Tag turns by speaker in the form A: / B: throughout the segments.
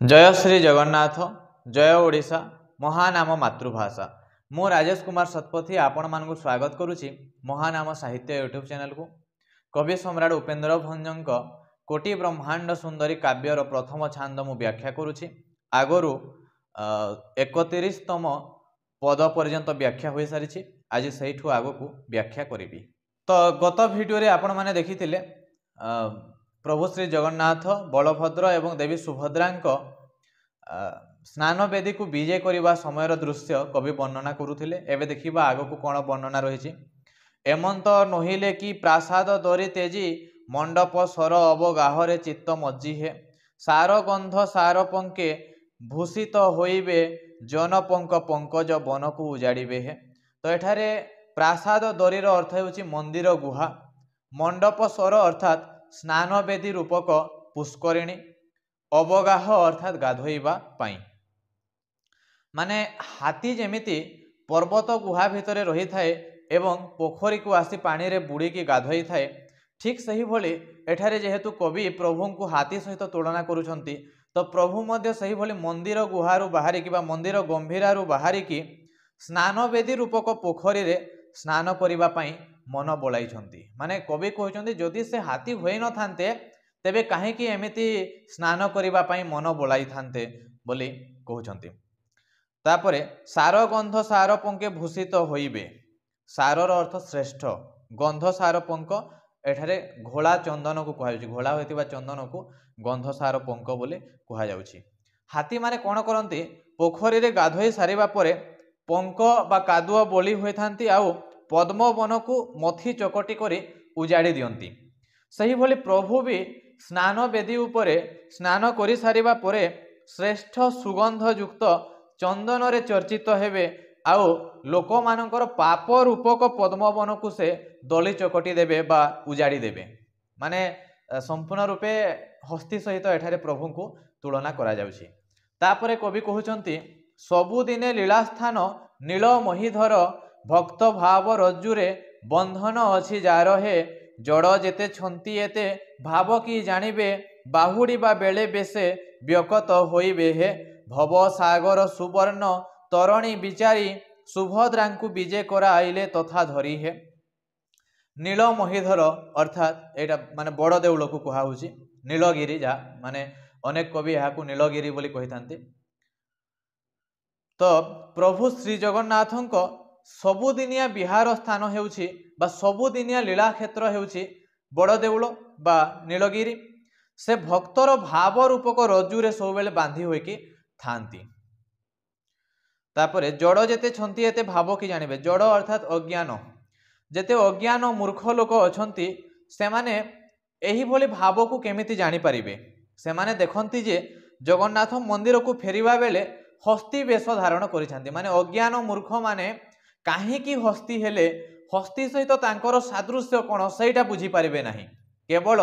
A: जय श्री जगन्नाथ जय ओडिशा महानाम मातृभाषा। मु राजेश कुमार शतपथी आपण मानक स्वागत करुच्ची महानाम साहित्य यूट्यूब चैनल को। कवि सम्राट उपेन्द्र भंजक कोटि ब्रह्मांड सुंदरी काव्यर प्रथम छांद मु व्याख्या करुच्ची। आगरू 31तम पद पर्यंत व्याख्या हो सारी। आज से आग को व्याख्या करी। तो गत भिडियो आपण मैंने देखी प्रभु श्री जगन्नाथ बलभद्र एवं देवी सुभद्रा स्नान वेदी को विजय करने समय दृश्य कवि वर्णना करुले। एवं देखा आग को कौन वर्णना रही। एमंत नहिले कि प्रासाद दरी तेजी मंडप सर अवगाहरे चित्त मज्जी है सार गंध सार पंके भूषित होइबे जनपंक पंकज वन को उजाड़े है। तो एठारे प्रासाद दरीर अर्थ होची मंदिर गुहा, मंडप सर अर्थात स्नान वेदी रूपक पुष्करिणी, अवगाह अर्थात गाधोइबा पाई। माने हाथी जेमिति पर्वत गुहा भितर रही थाए एवं पोखरी को आसी पानी रे बुड़ी की गाधोई थाए, ठीक सही भली एठारे जेहेतु कवि प्रभु को हाथी सहित तुलना करुछंती, तो प्रभु मध्य सही भली मंदिर गुहारू बाहरी कि मंदिर गंभीरारू बाहरी की स्नान वेदी रूपक पोखरी रे स्नान करिबा पाई मन बोलाइछंती। माने कवि कहउछंती जदि से हाथी होई न थांते तेबे काहेकि एमिति स्नान करिबा पाई मन बोलाई थांते बोली कहउछंती। तापरे सार गंध सार पंके भूषित होइबे, सारर अर्थ श्रेष्ठ, गंध सार पंक एठारे घोड़ा चंदन को कहा जाउछि। घोड़ा होइतिबा चंदन को गंध सार पंक बोली कहा जाउछि। हाथी माने कोन करंती पोखरी रे गाधोई सारिबा परे पंक बा कादुआ बोली होई थांती आउ पद्म वन को मथी चकटी करी उजाड़ी दियंती। सही भली प्रभु भी स्नान वेदी उपरे स्नान करि सारिबा परे श्रेष्ठ सुगंध युक्त चंदन रे चर्चित हेबे आउ लोक मानकर पाप रूपक पद्मवन को से दली चकटी देबे बा उजाड़ी देबे। माने संपूर्ण रूपे हस्ती सहित एठारे प्रभु को तुलना करा जाउछि। तापरे कवि कहउचंती सबुदिने लीला स्थान नील महीधर भक्त भाव रज्जुरे बंधन अछि जार हे जड़ जेते छंती एते भाव की जानिबे बाहुड़ीबा बेले बेसे व्यकत होइबे हे भव सागर सुवर्ण तरणी विचारी सुभद्रा को विजय करा आइले तथा धरी है। नील महीधर अर्थात एटा माने बड़ देउल को कहा होछि नीलगिरी, जा माने अनेक कवि यहाँ को नीलगिरी बोली कहि थांती। तो प्रभु श्री जगन्नाथंक सबुदिनिया विहार स्थान हेउछि बा सबुदिनिया लीला क्षेत्र हेउछि बड़ देउल बा नीलगिरी। से भक्तर भाव रूपक रज्जुरे सब बेले बांधी होइकी थांती। तापरे जड़ जेते छंती एते भाव की जानिबे, जड़ अर्थात अज्ञान, जेते अज्ञान मूर्ख लोक अछंती सेमाने एही भली भाव को केमिति जानि परिबे। सेमाने देखंती जे जगन्नाथ मंदिर को फेरिबा बेले हस्ती वेश धारण करिछांती। माने अज्ञान मूर्ख माने काहेकि हस्ती हेले हस्ती सहित तांकर सादृश्य कोन सेटा बुझी पारिबे नाही। केवल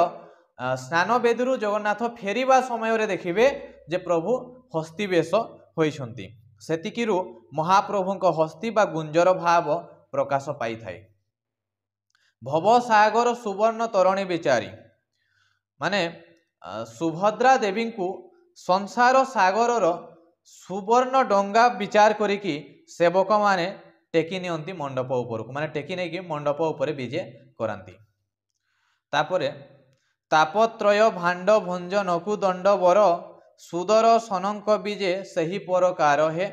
A: स्नान वेदीरु जगन्नाथ फेरिबा समय रे देखिबे जे प्रभु हस्ती वेश होइछंती। सेतिकिरु महाप्रभुंक हस्ती बा गुंजर भाव प्रकाश पाई थाए। भव सागर सुवर्ण तरणी विचारी माने सुभद्रा देवी को संसार सागरर सुवर्ण डंगा विचार करिकी सेवक माने टेकी नियंती मंडप ऊपर को, माने टेकी नहीं कि मंडप ऊपर विजय करांती। तापरे तापत्रय भांड भंजन को दंड वर सुदर सनंक विजे सही परकार है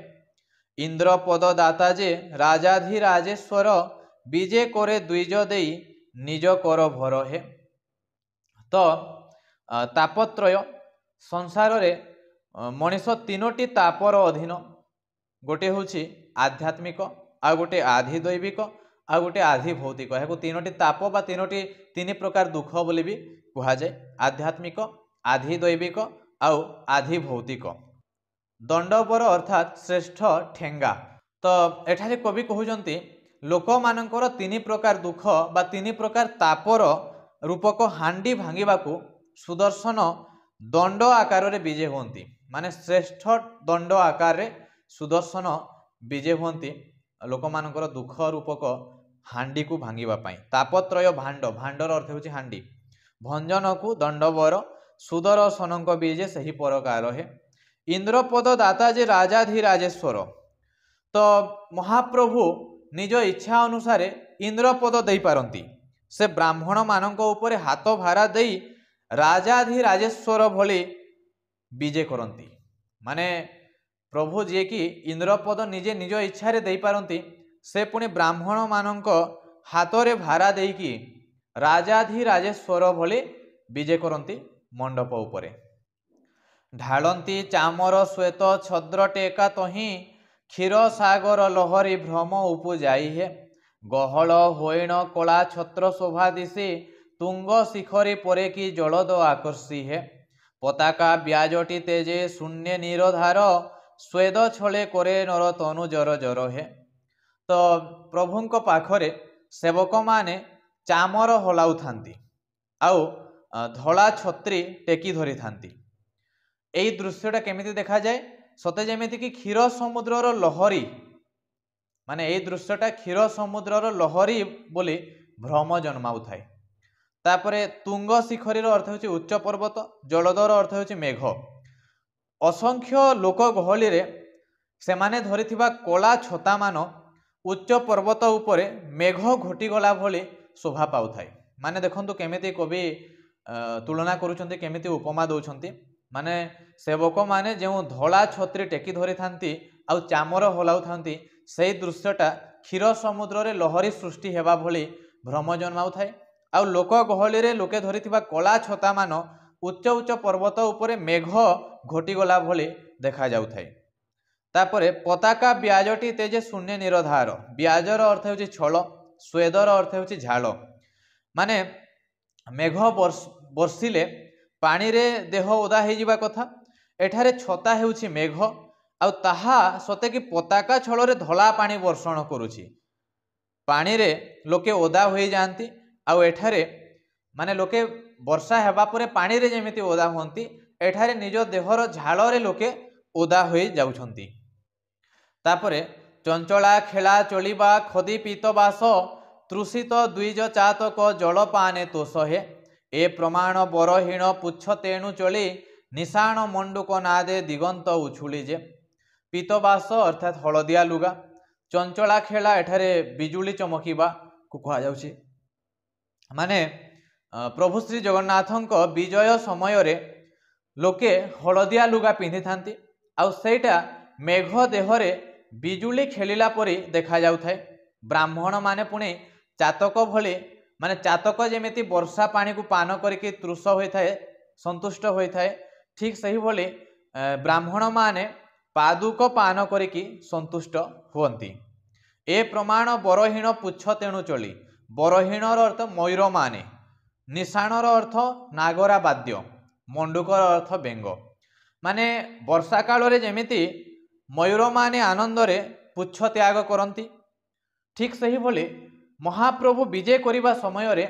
A: इंद्र पद दाता जे राजाधिराजेश्वर विजय करे द्विज देई निज कर भर है। तो तापत्रय संसार रे मनीष तीनोटी तापर अधीन, गोटे होछि आध्यात्मिक, आ गोटे आधि दैविक, आ गोटे आधि भौतिक। या तीनोटी ताप बा तीन प्रकार दुख बोली भी कहा जाए, आध्यात्मिक, आधि दैविक आउ आधि भौतिक। दंडवर अर्थात श्रेष्ठ ठेंगा। तो एठारे कवि कहउचंती लोक मानकर तीन प्रकार दुख बा तीन प्रकार तापर रूपक हांडी भांगिबाकू सुदर्शन दंड आकार रे विजय होती। माने श्रेष्ठ दंड आकार रे सुदर्शन विजय होती लोक मानकर दुख रूपक हांडी को भांगिबा पाई। तापत्रय भांड, भांडर अर्थ होछि हांडी, भंजन को दंडवर सुदर्शन बीजे सही प्रकार है इंद्रपद दाता जे राजाधिराजेश्वर। तो महाप्रभु निज इच्छा अनुसार इंद्रपद दे पारती। से ब्राह्मण मानक उपरे हाथ भारा दे राजाधिराजेश्वर भली विजे करती। माने प्रभु जी कि इंद्रपद निजे निज इच्छा दे पारती, से पुणी ब्राह्मण मानक हाथ रे भारा देकी राजाधिराजेश्वर भली विजे करती मंडप उपरे। ढालती चामर श्वेत छद्र टेका तही क्षीर सागर लहरी भ्रम उपजाई है। गहल होइण कला छत्र शोभा दिशी तुंग शिखरी परे की जलद आकर्षी है। पताका ब्याजटी तेजे शून्य निरधार स्वेद छले करे नर तनु जर जर है। तो प्रभुंक पाखरे सेवक माने चामर हलाउ थांती आउ धला छत्री टेकी धरी थांती। एई दृश्यटा केमिति देखा जाए सते जेमिति कि क्षीर समुद्रर लहरी, माने एई दृश्यटा क्षीर समुद्रर लहरी बोली भ्रम जन्माउ थाए। तापरे तुंग शिखरीर अर्थ होची उच्च पर्वत, जलदर अर्थ होची मेघ। असंख्य लोक गहली रे सेमाने धरिथिबा कला छता मान उच्च पर्वत उपरे मेघ घोटी गला भली शोभा पाउ थाए। माने देखंतु केमिति कवि तुलना करूछंती, केमिति उपमा दउछंती। माने सेवक माने जो धला छत्री टेकी धरी थांती आउ चामर हलाउ थांती, सेई दृश्यटा क्षीर समुद्र रे लहरी सृष्टि हेबा भली भ्रम जन्माउ थाए। आउ लोक गहली रे लोके धरिथिबा कला छता मान उच्च उच्च पर्वत उपरे मेघ घोटी गला भली देखा जाउ थाए। तापरे पताका ब्याजटी तेजे शून्य निरधार। ब्याजर अर्थ होची छल, स्वेदर अर्थ होची झाल। माने मेघ बर्षिले पानी रे देह ओदा हो जावा कथा, एठारे छता हेउछि मेघ आउ ताहा सते कि पताका छलरे धला पानी वर्षण करुछि। पानी रे लोके ओदा होई जांती आउ एठारे माने लोके वर्षा हेबा परे पानी रे जेमिति ओदा होंती, एठारे निज देहर झालरे लोके ओदा होई जाउछंती। तापरे चंचला खेला चलिबा खदी पीतबास तृषित द्विज चातक जल पाने तोष हे। ए प्रमाण बरहीण पुच्छ तेणु चली निशाण मंडुक नादे दिगंत उछुली जे। पीतबास अर्थात हलदिया लुगा, चंचला खेला एठारे बिजुली चमकीबा को कहा जाउछि। माने प्रभु श्री जगन्नाथंक विजय समय रे लोके हलदिया लुगा पिंधि थांती आउ सेटा मेघ देहरे बिजुली खेलिला परी देखा जाउ थाए। ब्राह्मण माने पुणी चातक भली, माने चातक जेमिति वर्षा पानी को पान करके तृष होई थाए, संतुष्ट होई थाए, ठीक सही भली ब्राह्मण माने पादुक पान करके संतुष्ट हुअंती। ए प्रमाण बरहीण पुच्छ तेणु चली। बरहीणर अर्थ मयूर माने, निशाणर अर्थ नागरा बाद्य, मंडुकर अर्थ बेंग। माने वर्षा काल रे जेमिति मयूर माने आनंद रे पुच्छ त्याग करती, ठीक सही भली महाप्रभु विजय करिबा समय रे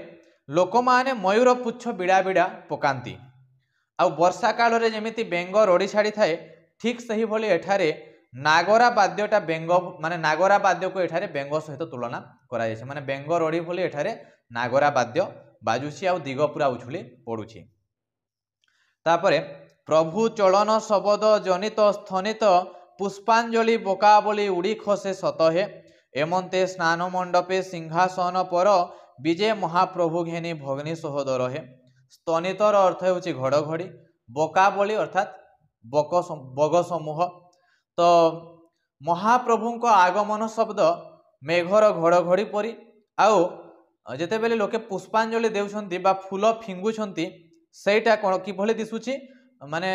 A: लोक माने मयूर पुच्छ बिड़ा बिड़ा पकांती आउ वर्षा काल रे जेमिति बेंग रड़ी छाड़ी थाए, ठीक सही भली एठारे नागरा बाद्यटा बेंग, माने नागरा बाद्य को एठारे बेंग सहित तुलना करा जायछि। माने बेंग रड़ी भली एठारे नागरा बाद्य बाजुछि आउ दिग पुरा उछुली पड़ुछि। तापरे प्रभु चलन शबद जनित स्थनित पुष्पांजलि बोकाबली उड़ी खसे सतहे। एमंते स्नान मंडपे सिंहासन पर विजय महाप्रभु घेनी भग्नि सहोदर है। स्तनितर अर्थ होछि घड़घड़ी, बोकाबली अर्थात बग समूह। तो महाप्रभुंक आगमन शब्द मेघर घड़घड़ी परी आउ जेते बेले लोके पुष्पांजलि देउछंती बा फूल फिंगुछंती सेटा कोन कि भली दिसुछि, माने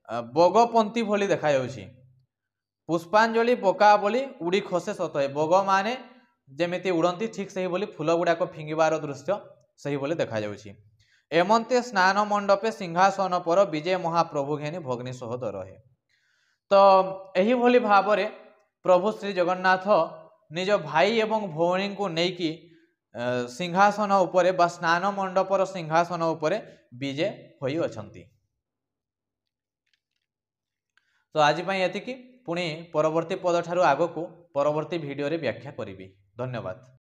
A: बगपंती भली देखा जाउछि। पुष्पांजलि बोकाबली उड़ी खसे सतहे। बग माने जेमिति उड़ंती, ठीक सही बोली फूल गुड़ाक फिंगिबार दृश्य सही बोली देखा जाउछि। एमंते स्नान मंडपे सिंहासन पर विजय महाप्रभु घेनी भग्नि सहोदर है। तो एही भली भावरे प्रभु श्री जगन्नाथ निज भाई एवं भौणी को नेकी सिंहासन उपरे बा स्नान मंडपर सिंहासन उपरे विजय होई अछंती। तो आज पई एतिकी, पुणी परवर्ती पद ठारू आगो को परवर्ती वीडियो रे व्याख्या करिबी। धन्यवाद।